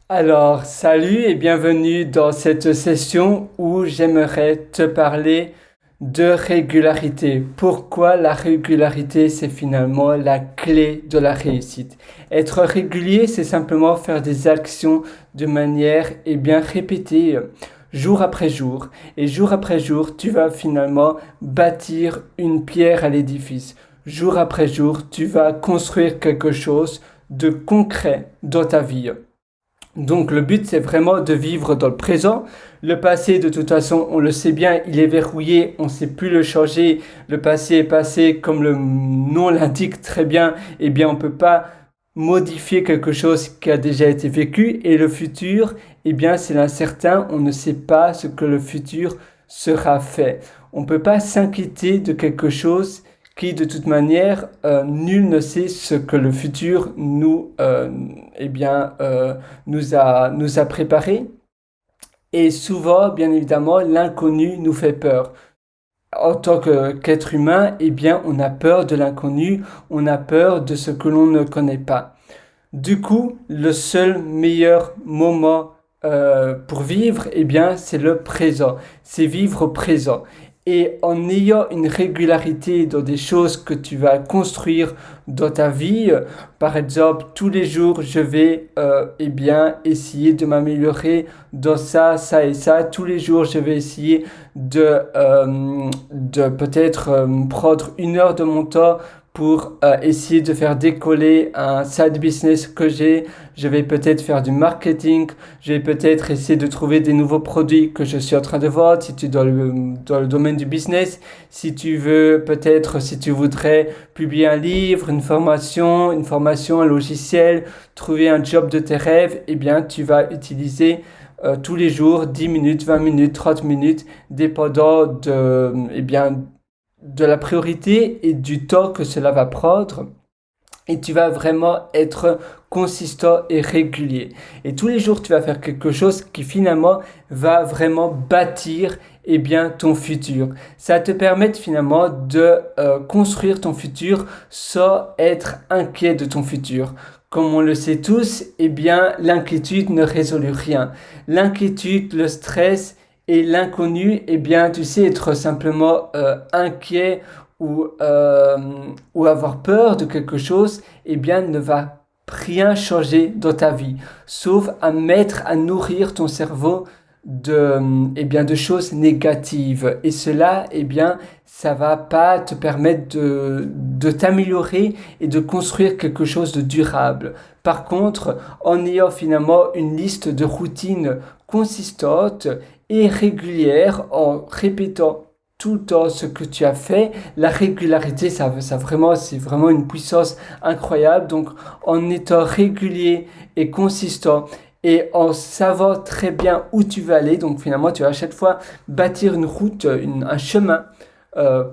Alors, salut et bienvenue dans cette session où j'aimerais te parler de régularité. Pourquoi la régularité, c'est finalement la clé de la réussite. Être régulier, c'est simplement faire des actions de manière bien répétée, jour après jour. Et jour après jour, tu vas finalement bâtir une pierre à l'édifice. Jour après jour, tu vas construire quelque chose de concret dans ta vie. Donc le but, c'est vraiment de vivre dans le présent. Le passé, de toute façon, on le sait bien, il est verrouillé, on ne sait plus le changer. Le passé est passé, comme le nom l'indique très bien, eh bien on ne peut pas modifier quelque chose qui a déjà été vécu. Et le futur, eh bien c'est l'incertain, on ne sait pas ce que le futur sera fait. On ne peut pas s'inquiéter de quelque chose qui de toute manière, nul ne sait ce que le futur nous a préparé. Et souvent, bien évidemment, l'inconnu nous fait peur. En tant qu'être humain, eh bien, on a peur de l'inconnu, on a peur de ce que l'on ne connaît pas. Du coup, le seul meilleur moment pour vivre, eh bien, c'est le présent. C'est vivre au présent. Et en ayant une régularité dans des choses que tu vas construire dans ta vie, par exemple, tous les jours, je vais essayer de m'améliorer dans ça, ça et ça. Tous les jours, je vais essayer de peut-être prendre 1 heure de mon temps pour essayer de faire décoller un side business que j'ai. Je vais peut-être faire du marketing. Je vais peut-être essayer de trouver des nouveaux produits que je suis en train de vendre. Si tu es dans le domaine du business, si tu veux, peut-être, si tu voudrais publier un livre, une formation, un logiciel, trouver un job de tes rêves, eh bien, tu vas utiliser tous les jours 10 minutes, 20 minutes, 30 minutes, dépendant de la priorité et du temps que cela va prendre. Et tu vas vraiment être consistant et régulier. Et tous les jours, tu vas faire quelque chose qui finalement va vraiment bâtir ton futur. Ça va te permettre finalement de construire ton futur sans être inquiet de ton futur. Comme on le sait tous, l'inquiétude ne résout rien. L'inquiétude, le stress et l'inconnu, tu sais, être simplement inquiet ou, euh, ou avoir peur de quelque chose, ne va rien changer dans ta vie, sauf à nourrir ton cerveau de choses négatives. Et cela, ça va pas te permettre de t'améliorer et de construire quelque chose de durable. Par contre, en ayant finalement une liste de routines consistantes et régulières, en répétant tout le temps ce que tu as fait, la régularité, c'est vraiment une puissance incroyable. Donc, en étant régulier et consistant et en savant très bien où tu veux aller, donc finalement, tu vas à chaque fois bâtir une route, un chemin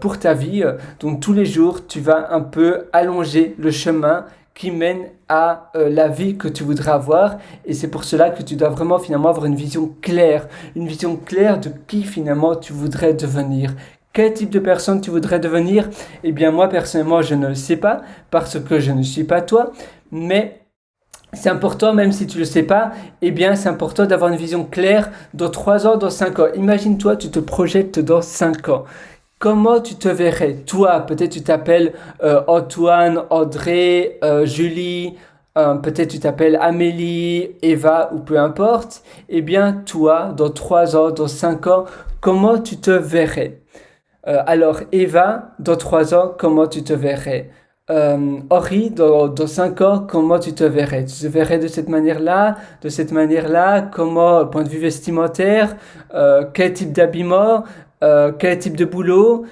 pour ta vie. Donc, tous les jours, tu vas un peu allonger le chemin qui mène à la vie que tu voudrais avoir. Et c'est pour cela que tu dois vraiment finalement avoir une vision claire de qui finalement tu voudrais devenir. Quel type de personne tu voudrais devenir? Eh bien moi personnellement je ne le sais pas parce que je ne suis pas toi, mais c'est important, même si tu ne le sais pas, c'est important d'avoir une vision claire dans 3 ans, dans 5 ans. Imagine-toi, tu te projettes dans 5 ans. Comment tu te verrais? Toi, peut-être tu t'appelles Antoine, André, Julie, peut-être tu t'appelles Amélie, Eva ou peu importe. Toi, dans 3 ans, dans 5 ans, comment tu te verrais? Alors, Eva, dans 3 ans, comment tu te verrais? Henri, dans 5 ans, comment tu te verrais? Tu te verrais de cette manière-là, comment, point de vue vestimentaire, quel type d'habillement, quel type de boulot,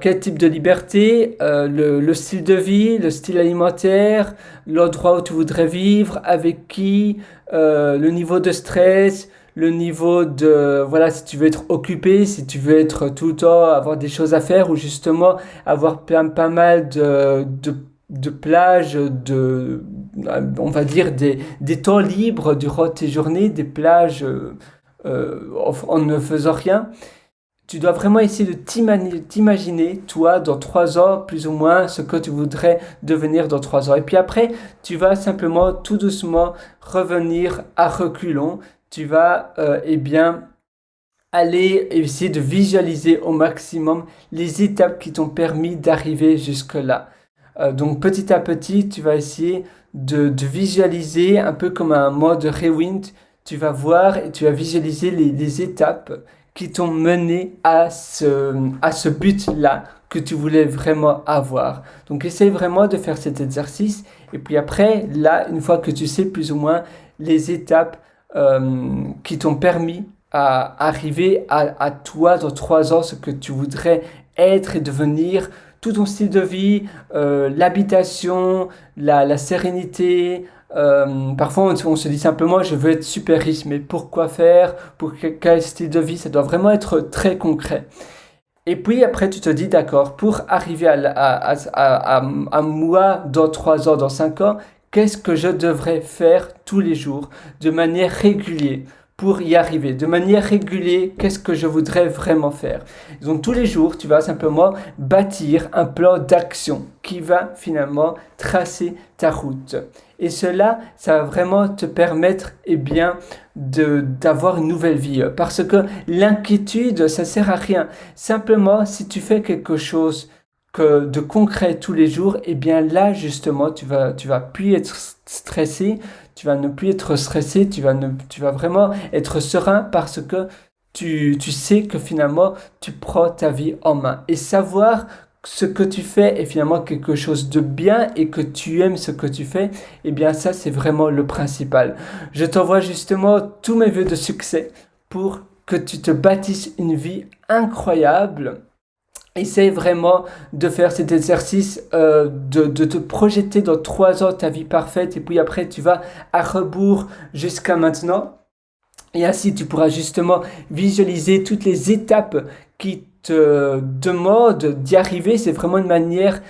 quel type de liberté, le style de vie, le style alimentaire, l'endroit où tu voudrais vivre, avec qui, le niveau de stress, le niveau de, voilà, si tu veux être occupé, si tu veux être tout le temps, avoir des choses à faire, ou justement avoir pas mal de plages, on va dire des temps libres durant tes journées, des plages en ne faisant rien. Tu dois vraiment essayer de t'imaginer, toi, dans 3 ans, plus ou moins, ce que tu voudrais devenir dans 3 ans. Et puis après, tu vas simplement, tout doucement, revenir à reculons. Tu vas, aller essayer de visualiser au maximum les étapes qui t'ont permis d'arriver jusque-là. Donc petit à petit, tu vas essayer de visualiser un peu comme un mode rewind. Tu vas voir et tu vas visualiser les étapes qui t'ont mené à ce but-là que tu voulais vraiment avoir. Donc essaye vraiment de faire cet exercice. Et puis après, là, une fois que tu sais plus ou moins les étapes qui t'ont permis à arriver à toi dans 3 ans, ce que tu voudrais être et devenir, tout ton style de vie, l'habitation, la sérénité. Parfois on se dit simplement je veux être super riche, mais pourquoi faire, pour quel style de vie, ça doit vraiment être très concret. Et puis après tu te dis d'accord, pour arriver à moi dans 3 ans, dans 5 ans, qu'est-ce que je devrais faire tous les jours, de manière régulière pour y arriver, de manière régulière, qu'est-ce que je voudrais vraiment faire. Donc tous les jours, tu vas simplement bâtir un plan d'action qui va finalement tracer ta route. Et cela, ça va vraiment te permettre d'avoir une nouvelle vie. Parce que l'inquiétude, ça sert à rien. Simplement, si tu fais quelque chose de concret tous les jours, et bien là, justement, tu vas plus être stressé, tu vas ne plus être stressé, tu vas vraiment être serein parce que tu sais que finalement, tu prends ta vie en main. Et savoir ce que tu fais est finalement quelque chose de bien et que tu aimes ce que tu fais, eh bien ça, c'est vraiment le principal. Je t'envoie justement tous mes vœux de succès pour que tu te bâtisses une vie incroyable. Essaye vraiment de faire cet exercice, de te projeter dans 3 ans ta vie parfaite et puis après tu vas à rebours jusqu'à maintenant. Et ainsi tu pourras justement visualiser toutes les étapes qui te demandent d'y arriver. C'est vraiment une manière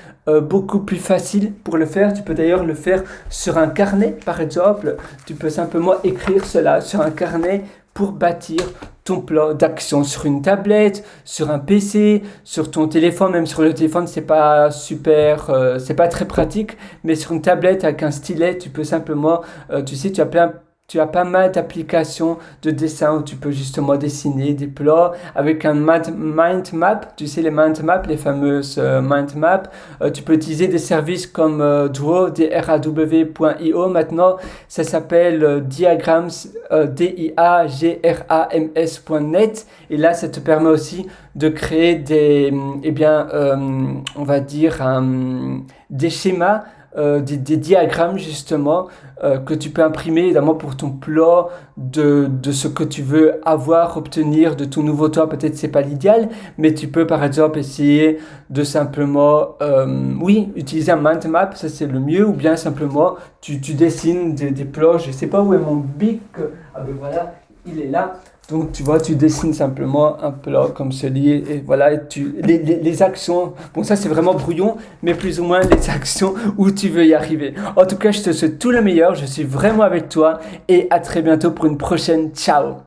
beaucoup plus facile pour le faire. Tu peux d'ailleurs le faire sur un carnet par exemple. Tu peux simplement écrire cela sur un carnet pour bâtir ton plan d'action sur une tablette, sur un PC, sur ton téléphone. Même sur le téléphone, c'est pas super, c'est pas très pratique, mais sur une tablette avec un stylet, tu peux simplement, tu as pas mal d'applications de dessin où tu peux justement dessiner des plans avec un mind map. Tu sais, les mind maps, les fameuses mind maps. Tu peux utiliser des services comme draw.io. Maintenant, ça s'appelle diagrams, diagrams.net. Et là, ça te permet aussi de créer on va dire, des schémas. Des diagrammes justement que tu peux imprimer évidemment pour ton plan de ce que tu veux obtenir de ton nouveau toi. Peut-être c'est pas l'idéal, mais tu peux par exemple essayer de simplement utiliser un mind map, ça c'est le mieux, ou bien simplement tu dessines des plans. Je sais pas où est mon bic, voilà, il est là. Donc tu vois, tu dessines simplement un plan comme celui et voilà, les actions, bon ça c'est vraiment brouillon, mais plus ou moins les actions où tu veux y arriver. En tout cas, je te souhaite tout le meilleur, je suis vraiment avec toi et à très bientôt pour une prochaine. Ciao!